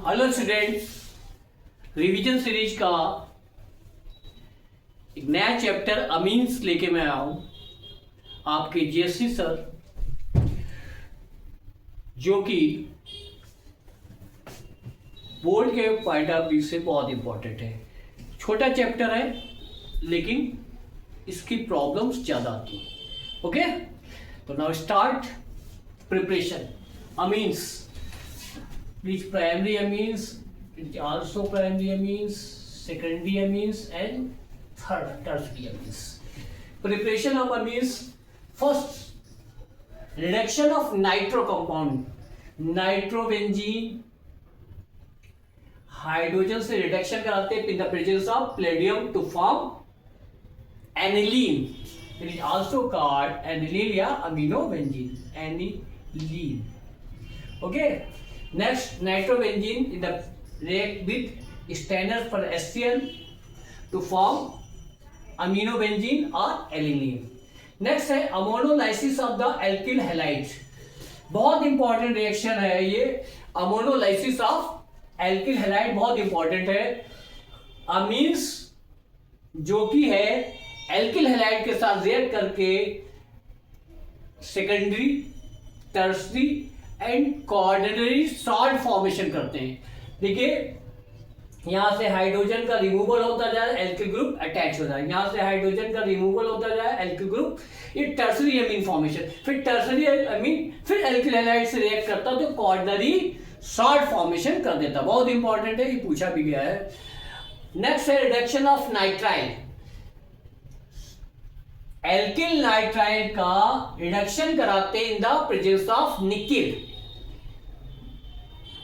Hello student, revision series का एक नया चैप्टर अमीन्स लेके मैं आया हूं आपके जीएससी सर, जो कि बोर्ड के पॉइंट ऑफ व्यू से बहुत इंपॉर्टेंट है। छोटा चैप्टर है लेकिन इसकी प्रॉब्लम्स ज़्यादा आती हैं। ओके, तो now start preparation. Amines, which primary amines, also primary amines, secondary amines and third tertiary amines. Preparation of amines. First, reduction of nitro compound, nitrobenzene, hydrogen से रिडक्शन कराते हैं in the presence of palladium to form aniline. It is also called aniline या aminobenzene, aniline. Okay. Next, nitrobenzene in the react with standard for HCl to form aminobenzene or aniline. Next है ammonolysis of the alkyl halides. बहुत important reaction है ये, ammonolysis of alkyl halide बहुत important है। Amines जो कि है alkyl halide के साथ रिएक्ट करके secondary, tertiary and quaternary salt formation करते हैं। देखिए, यहां से हाइड्रोजन का रिमूवल होता जाए, एल्किल ग्रुप अटैच हो जाए, यहां से हाइड्रोजन का रिमूवल होता जाए, एल्किल ग्रुप, ये टर्सरी अमीन फॉर्मेशन, फिर टर्सरी अमीन फिर एल्किल हैलाइड से रिएक्ट करता तो क्वार्टरनरी सॉल्ट फॉर्मेशन कर देता। बहुत इंपॉर्टेंट है, ये पूछा भी गया है। नेक्स्ट है reduction of nitrile. Alkyl nitrile का रिडक्शन कराते in the presence of nickel,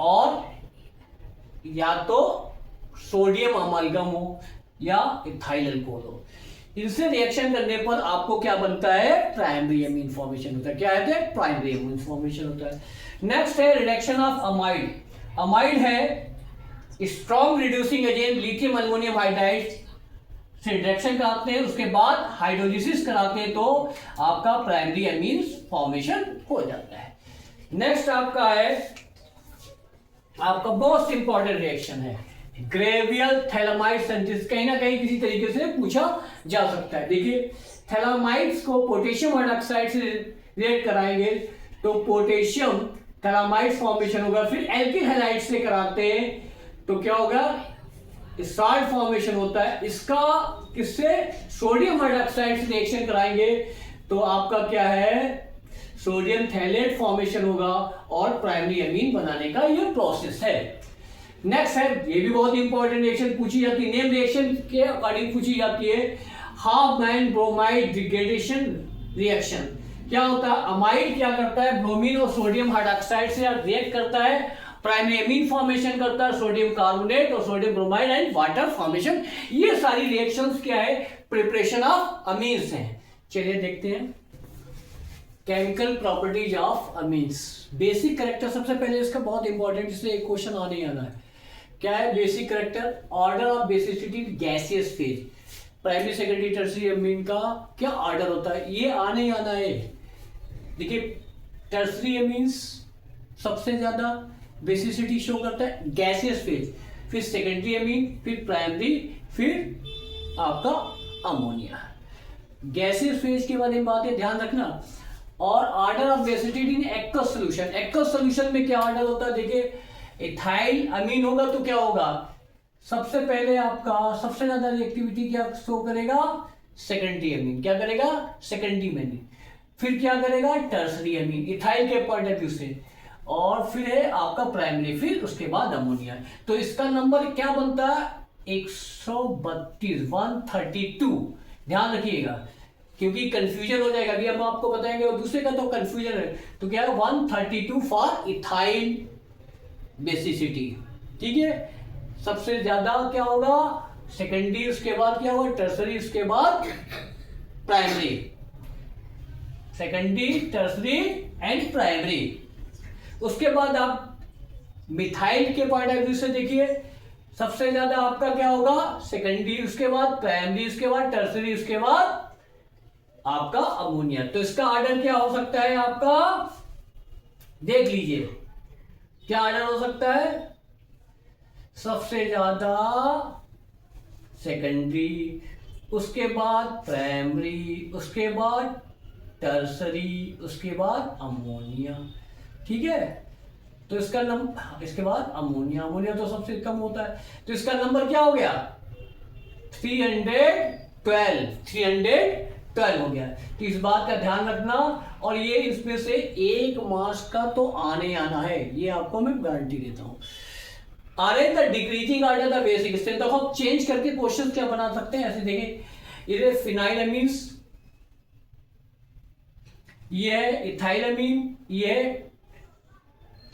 और या तो सोडियम अमालगम हो या इथाइल अल्कोहल हो। इनसे रिएक्शन करने पर आपको क्या बनता है? प्राइमरी अमीन फॉर्मेशन होता है। क्या है? प्राइमरी अमीन फॉर्मेशन होता है। नेक्स्ट है रिडक्शन ऑफ अमाइड। अमाइड है strong reducing agent, lithium aluminium hydride से रिडक्शन कराते हैं, उसके बाद हाइड्रोलिसिस कराते हैं तो आपका प्राइमरी अमीन फॉर्मेशन हो जाता है। नेक्स्ट आपका है, आपका मोस्ट इंपॉर्टेंट रिएक्शन है ग्रेवियल थैलामाइड सिंथेसिस। कहीं ना कहीं किसी तरीके से पूछा जा सकता है। देखिए, थैलामाइड्स को पोटेशियम हाइड्रोक्साइड से रिएक्ट कराएंगे तो पोटेशियम थैलामाइड फॉर्मेशन होगा। फिर एल्किल हैलाइड से कराते हैं तो क्या होगा? सॉल्ट फॉर्मेशन होता है। इसका किससे? सोडियम हाइड्रोक्साइड से रिएक्शन कराएंगे तो आपका क्या है? सोडियम थैलेट फॉर्मेशन होगा और प्राइमरी अमीन बनाने का ये प्रोसेस है। नेक्स्ट है, ये भी बहुत इंपॉर्टेंट रिएक्शन पूछी जाती है, नेम रिएक्शन के अकॉर्डिंग पूछी जाती है, हाफमैन ब्रोमाइड डिग्रेडेशन रिएक्शन। क्या होता है? अमाइड क्या करता है? ब्रोमीन और सोडियम हाइड्रोक्साइड से रिएक्ट करता है, प्राइमरी अमीन फॉर्मेशन करता है, सोडियम कार्बोनेट और sodium bromide and water formation. ये सारी रिएक्शंस क्या है? प्रिपरेशन ऑफ अमीन्स हैं। चलिए देखते हैं chemical properties of amines. Basic character सबसे पहले इसका बहुत इंपॉर्टेंट, इसलिए एक क्वेश्चन आने ही आना है। क्या है basic character? Order of basicity gaseous phase. Primary, secondary, tertiary amine का क्या ऑर्डर होता है, ये आने ही आना है। देखिए, टर्सरी अमीन्स सबसे ज्यादा बेसिसिटी शो करता है, गैसियस फेज, फिर सेकेंडरी अमीन, फिर प्राइमरी, फिर आपका अमोनिया। गैसियस फेज के बारे में बातें ध्यान रखना। और order of basicity in aqueous solution. Aqueous solution में क्या ऑर्डर होता है? देखिए, इथाइल अमीन होगा तो क्या होगा? सबसे पहले आपका सबसे ज्यादा रिएक्टिविटी क्या शो करेगा? Secondary amine. क्या करेगा? Secondary amine. फिर क्या करेगा? टर्सरी अमीन, इथाइल के पॉइंट ऑफ व्यू से, और फिर है आपका प्राइमरी, फिर उसके बाद अमोनिया। तो इसका नंबर क्या बनता है? 132, 132। ध्यान रखिएगा क्योंकि कंफ्यूजन हो जाएगा। अभी हम आपको बताएंगे और दूसरे का तो कंफ्यूजन है। तो क्या है? 132 फॉर इथाइल बेसिसिटी। ठीक है, सबसे ज्यादा क्या होगा? सेकेंडरी, उसके बाद क्या होगा? टर्सरी, उसके बाद primary. Secondary, tertiary and primary. उसके बाद आप मिथाइल के पॉइंट ऑफ व्यू से देखिए, सबसे ज्यादा आपका क्या होगा? सेकेंडरी, उसके बाद प्राइमरी, उसके बाद टर्सरी, उसके बाद आपका अमोनिया। तो इसका ऑर्डर क्या हो सकता है आपका? देख लीजिए क्या ऑर्डर हो सकता है। सबसे ज्यादा सेकेंडरी, उसके बाद प्राइमरी, उसके बाद टर्सरी, उसके बाद अमोनिया। ठीक है, तो इसका नंबर, इसके बाद अमोनिया, अमोनिया तो सबसे कम होता है, तो इसका नंबर क्या हो गया 312, 312 हो गया। तो इस बात का ध्यान रखना, और ये इसमें से 1 मार्क्स का तो आने आना है, ये आपको मैं गारंटी देता हूं। The decreasing order the basic, इससे तो हम चेंज करके क्वेश्चन क्या बना सकते हैं, ऐसे देखें, ये फिनाइलअमीन्स, ये है इथाइलअमीन, ये है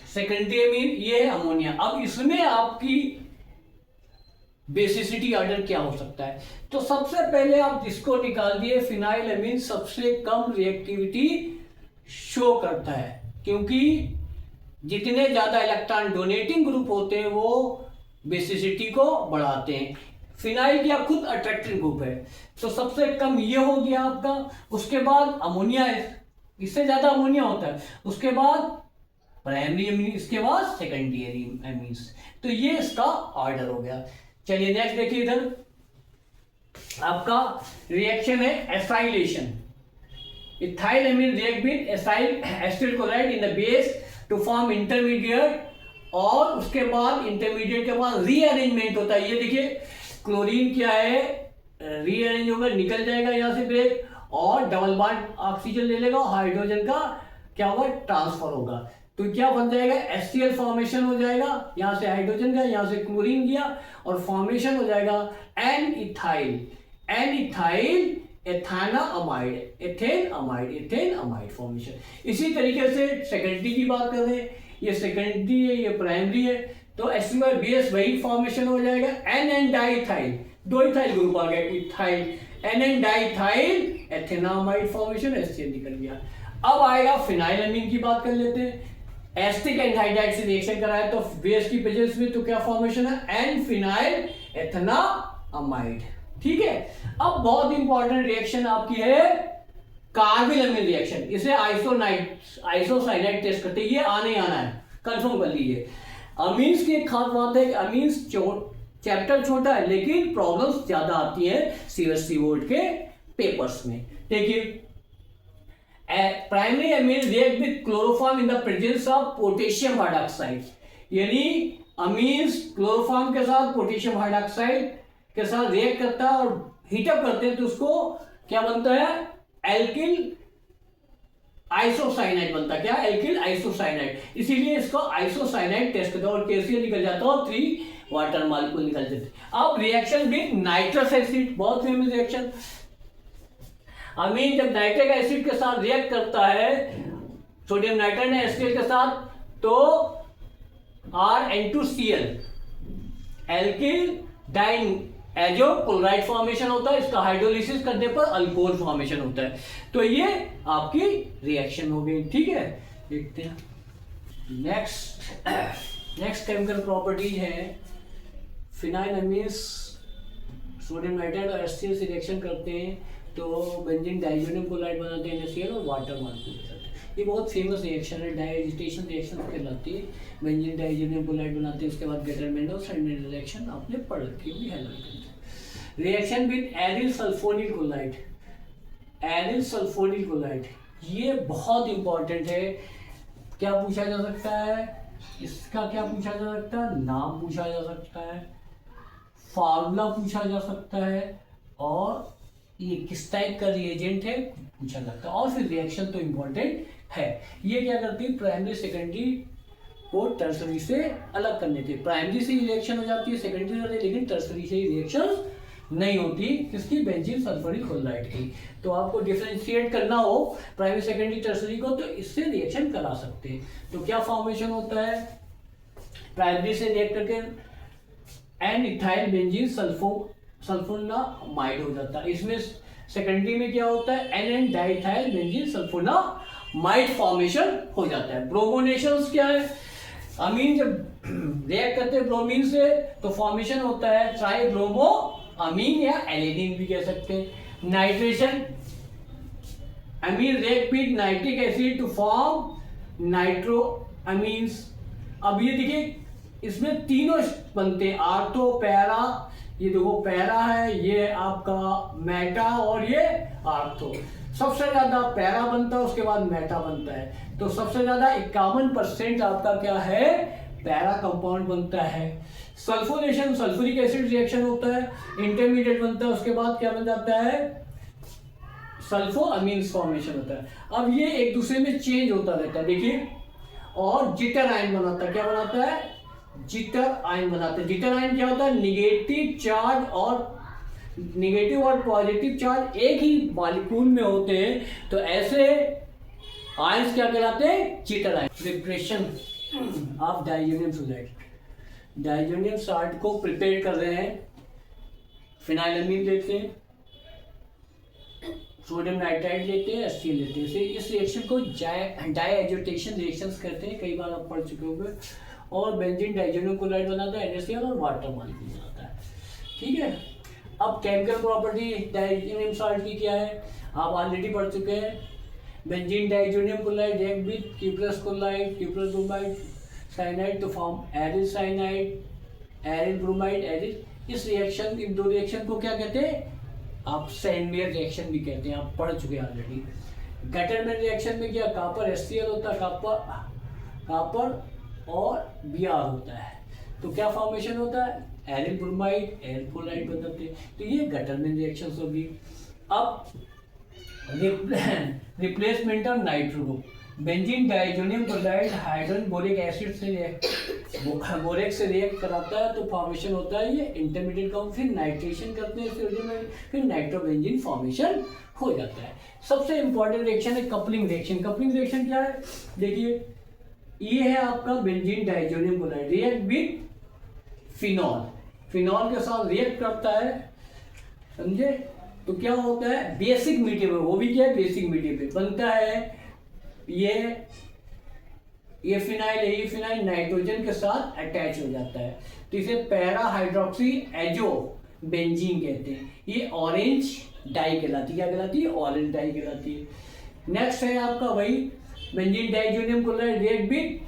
सेकेंडरी अमीन, ये है अमोनिया। अब इसमें आपकी बेसिसिटी ऑर्डर क्या हो सकता है, तो सबसे पहले आप इसको निकाल दिए, फिनाइलअमीन सबसे कम रिएक्टिविटी शो करता है, क्योंकि जितने ज्यादा इलेक्ट्रॉन डोनेटिंग ग्रुप होते हैं वो बेसिसिटी को बढ़ाते हैं। फिनाइल क्या खुद अट्रैक्टिव ग्रुप है, तो सबसे कम ये हो गया आपका। उसके बाद अमोनिया है, इससे ज्यादा अमोनिया होता है, उसके बाद प्राइमरी अमीन, इसके बाद सेकेंडरी अमीन्स। तो ये इसका ऑर्डर हो गया। चलिए नेक्स्ट देखिए, इधर आपका रिएक्शन है acylation. Ethyl amine react with acyl acid chloride in the base to form intermediate, और उसके बाद इंटरमीडिएट के बाद रीअरेंजमेंट होता है। ये देखिए क्लोरीन क्या है, रीअरेंज होगा, निकल जाएगा यहाँ से ब्रेक, और डबल बॉन्ड ऑक्सीजन ले लेगा, हाइड्रोजन का क्या होगा ट्रांसफर होगा, तो क्या बन जाएगा HCl फॉर्मेशन हो जाएगा, यहां से हाइड्रोजन का, यहां से क्लोरीन गया, और फॉर्मेशन हो जाएगा N ethyl ethanamide, ethane amide formation. इसी तरीके से सेकेंडरी की बात कर रहे हैं, ये सेकेंडरी है, ये प्राइमरी है, तो HCl वही फॉर्मेशन हो जाएगा एन डाइथाइल, 2 इथाइल ग्रुप आ गया, ethyl N diethyl ethanamide formation, HCl निकल गया। अब आएगा फिनाइलअमीन की बात कर लेते हैं। एसिटिक एनहाइड्राइड से रिएक्शन कराया तो बेस की प्रेजेंस में तो क्या फॉर्मेशन है एन फिनाइल एथेनामाइड। ठीक है, अब बहुत इंपॉर्टेंट रिएक्शन आपकी है कार्बिल अमीन रिएक्शन, इसे आइसोसाइनाइड टेस्ट करते हैं, ये आने आना है, कंफर्म कर लीजिए। अमीन्स की एक खास बात है कि अमीन्स चैप्टर छोटा है लेकिन प्रॉब्लम्स ज्यादा आती है CSC बोर्ड के पेपर्स में। देखिए primary amine react with chloroform in the presence of potassium hydroxide, यानी अमीन्स क्लोरोफॉर्म के साथ पोटेशियम हाइड्रोक्साइड के साथ रिएक्ट करता है और हीटअप करते हैं, तो उसको क्या बनता है एल्किल आइसोसाइनाइड बनता है। क्या एल्किल आइसोसाइनाइड, इसीलिए इसको आइसोसाइनाइड टेस्ट करता है, और KCl निकल जाता है और 3 वाटर मॉलिक्यूल निकल जाते हैं। अब रिएक्शन विद नाइट्रस एसिड, बहुत फेमस रिएक्शन। अमीन जब नाइट्रिक एसिड के साथ रिएक्ट करता है, सोडियम नाइट्राइड ने HCl के साथ, तो RN2Cl alkyl diazo chloride formation होता है, इसका हाइड्रोलिसिस करने पर अल्कोहल फॉर्मेशन होता है। तो ये आपकी रिएक्शन हो गई। ठीक है, देखते हैं नेक्स्ट केमिकल प्रॉपर्टीज है फिनाइलअमीन्स सोडियम नाइट्राइड और HCl से रिएक्शन करते हैं तो बेंजीन डाइजोनियम क्लोराइड बनाते हैं NaCl और वाटर मॉलिक्यूल बनाते हैं। ये बहुत फेमस रिएक्शन है, डाइजेस्टेशन रिएक्शन कहलाती है। बेंजीन डाइजोनियम क्लोराइड बनाते हैं, उसके बाद गेटर-मेंडल रिएक्शन आपने पढ़ रखी होगी halogen. Reaction with aryl sulphonyl chloride, aryl sulphonyl chloride ये बहुत इंपॉर्टेंट है। क्या पूछा जा सकता है इसका, क्या पूछा जा सकता है, नाम पूछा जा सकता है, फार्मूला पूछा जा सकता है, और ये किस टाइप का रिएजेंट है पूछा जाता है, और फिर रिएक्शन तो इंपॉर्टेंट है। ये क्या करती है प्राइमरी सेकेंडरी को टर्सरी से अलग करने के, प्राइमरी से रिएक्शन हो जाती है सेकेंडरी से, लेकिन टर्सरी से रिएक्शन नहीं होती किसकी, बेंजीन सल्फोनिल क्लोराइड की। तो आपको डिफरेंशिएट करना हो प्राइमरी सेकेंडरी टर्सरी को, तो इससे रिएक्शन करा सकते हैं। तो क्या फॉर्मेशन होता है, प्राइमरी से रिएक्ट करके एन इथाइल बेंजीन सल्फोनामाइड हो जाता है। इसमें सेकेंडरी में क्या होता है N diethyl benzene sulphonamide formation हो जाता है। ब्रोमोनेशंस क्या है, अमीन जब रिएक्ट करते हैं ब्रोमीन से तो फॉर्मेशन होता है ट्राइब्रोमो अमीन या एलेनिन भी कह सकते हैं। Nitration, amine react with nitric acid to form nitro amines. अब ये देखिए इसमें तीनों बनते हैं, आर्थो, पैरा, ये देखो पैरा है, ये आपका मेटा और ये आर्थो। सबसे ज्यादा पैरा बनता है, उसके बाद मेटा बनता है। तो सबसे ज्यादा 51% आपका क्या है, पैरा कंपाउंड बनता है। सल्फोनेशन, सल्फ्यूरिक एसिड रिएक्शन होता है, इंटरमीडिएट बनता है, उसके बाद क्या बन जाता है, सल्फो अमीन्स फॉर्मेशन होता है। अब ये एक दूसरे में चेंज होता रहता है, देखिए। और जिटर आयन बनाता है, क्या बनाता है, जिटर आयन बनाते हैं। जिटर आयन क्या होता है, निगेटिव चार्ज और निगेटिव और पॉजिटिव चार्ज एक ही मॉलिक्यूल में होते हैं, तो ऐसे आयंस क्या कहलाते हैं, jitter ion. Preparation of diazonium salt, diazonium salt को प्रिपेयर कर रहे हैं, फिनाइलअमीन लेते हैं, सोडियम नाइट्राइड लेते हैं, HCl लेते हैं। इस रिएक्शन को डाइएजिटेशन रिएक्शंस कहते हैं, कई बार आप पढ़ चुके होंगे। और बेंजीन डाइजोनियम क्लोराइड बनाता है, NaCl और वाटर मॉलिक्यूल बनाता है, ठीक है। अब केमिकल प्रॉपर्टी डाइजोनियम सॉल्ट की क्या है, आप ऑलरेडी पढ़ चुके हैं। Benzene diazonium chloride react with cuprous chloride, cuprous bromide cyanide to form aryl cyanide, aryl bromide, aryl. इस रिएक्शन, इन दो रिएक्शन को क्या कहते हैं, आप सैंडमेयर रिएक्शन भी कहते हैं, आप पढ़ चुके हैं ऑलरेडी। गटरमैन रिएक्शन में क्या, कॉपर HCl होता है, कॉपर और Br होता है, तो क्या फॉर्मेशन होता है, एरिल ब्रोमाइड, एरिल क्लोराइड बनाते हैं। तो ये गटरमैन रिएक्शंस होगी। अब replacement of nitro group, benzene diazonium chloride hydrogen boric acid से बोरेक से रिएक्ट कराता है, तो फॉर्मेशन होता है ये इंटरमीडिएट का, फिर नाइट्रेशन करते हैं, फिर नाइट्रोबेंजीन फॉर्मेशन हो जाता है। सबसे इंपॉर्टेंट रिएक्शन है कपलिंग रिएक्शन। कपलिंग रिएक्शन क्या है, देखिए ये है आपका benzene diazonium chloride react with phenol, phenol के साथ रिएक्ट करता है, समझे। तो क्या होता है, बेसिक मीडियम है, वो भी क्या है, बेसिक मीडियम पे बनता है। ये फिनाइल है, ये फिनाइल नाइट्रोजन के साथ अटैच हो जाता है, तो इसे पैरा हाइड्रोक्सी एजो बेंजीन कहते हैं। ये ऑरेंज डाई कहलाती है, क्या कहलाती है, ऑरेंज डाई कहलाती है। नेक्स्ट है आपका वही benzene diazonium chloride react with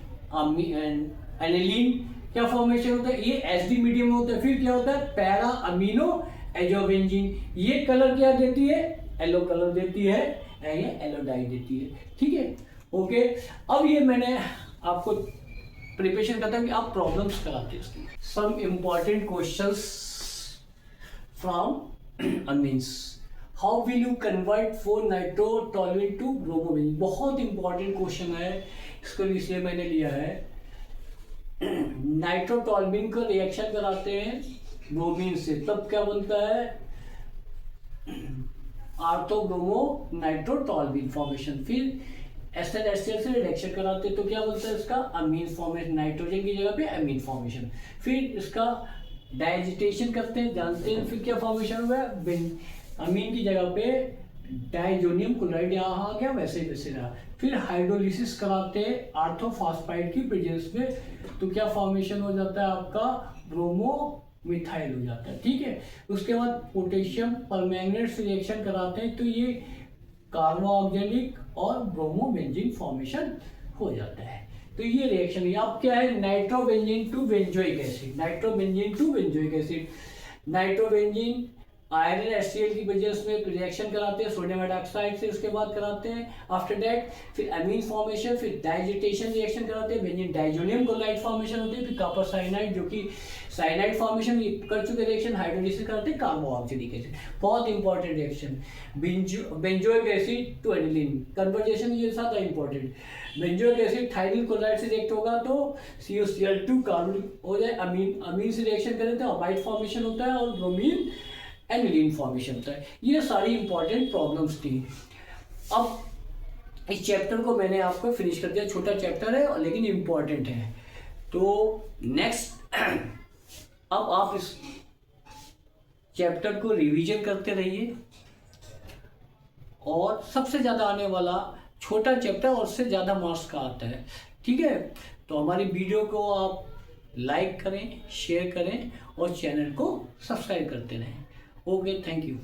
aniline, क्या फॉर्मेशन होता है, ये एसिडिक मीडियम में होता है। फिर क्या होता है, पैरा अमीनो एजोबेंजीन, ये कलर क्या देती है, येलो कलर देती है, ये येलो डाई देती है, ठीक है, ओके। अब ये मैंने आपको प्रिपरेशन करता हूँ कि आप प्रॉब्लम्स कराते हैं इसकी। Some important questions from amines, how will you convert four nitrotoluene to bromobenzene, बहुत इंपॉर्टेंट क्वेश्चन है, इसको इसलिए मैंने लिया है। नाइट्रोटोलुएंट का रिएक्शन कराते हैं ब्रोमीन से, तब क्या बनता है, आर्थो ब्रोमो नाइट्रोटोलुएंट फॉर्मेशन। फिर HCl से रिएक्शन कराते हैं, तो क्या बनता है इसका, अमीन फॉर्मेशन, नाइट्रोजन की जगह पे अमीन फॉर्मेशन। फिर इसका डाइजेटेशन करते हैं, जानते हैं, फिर क्या फॉर्मेशन हुआ, अमीन की जगह पे डाइजोनियम क्लोराइड यहाँ आ गया, वैसे वैसे रहा। फिर हाइड्रोलिसिस कराते हैं आर्थोफॉस्फाइड की प्रेजेंस में, तो क्या फॉर्मेशन हो जाता है आपका, ब्रोमो मिथाइल हो जाता है, ठीक है। उसके बाद पोटेशियम परमैंगनेट से रिएक्शन कराते हैं, तो ये कार्बोक्सिलिक और ब्रोमोबेंजीन फॉर्मेशन हो जाता है। तो ये रिएक्शन है। अब क्या है, nitrobenzene to benzoic acid, nitrobenzene to benzoic acid, nitrobenzene iron HCl की वजह से रिएक्शन कराते हैं सोडियम हाइड्रोक्साइड से, उसके बाद कराते हैं आफ्टर दैट फिर अमीन फॉर्मेशन, फिर डाइजेटेशन रिएक्शन कराते हैं, बेंजीन डाइजोनियम क्लोराइड फॉर्मेशन होती है, फिर कॉपर साइनाइड जो कि साइनाइड फॉर्मेशन कर चुके रिएक्शन, हाइड्रोलिसिस करते हैं कार्बोक्सिलिक एसिड। बहुत important reaction, benzoic acid to aniline conversion, ये ज्यादा important. Benzoic acid thionyl chloride से रिएक्ट होगा तो CuCl2 कार्बन हो जाए, अमीन से रिएक्शन करें तो अमाइड फॉर्मेशन होता है और ब्रोमीन एनिलीन फॉर्मेशन होता है। ये सारी इंपॉर्टेंट प्रॉब्लम्स थी। अब इस चैप्टर को मैंने आपको फिनिश कर दिया, छोटा चैप्टर है लेकिन इंपॉर्टेंट है। तो नेक्स्ट अब आप इस चैप्टर को रिवीजन करते रहिए, और सबसे ज़्यादा आने वाला छोटा चैप्टर और उससे ज़्यादा मार्क्स का आता है, ठीक है। तो हमारी वीडियो को आप लाइक करें, शेयर करें और चैनल को सब्सक्राइब करते रहें। Okay, thank you.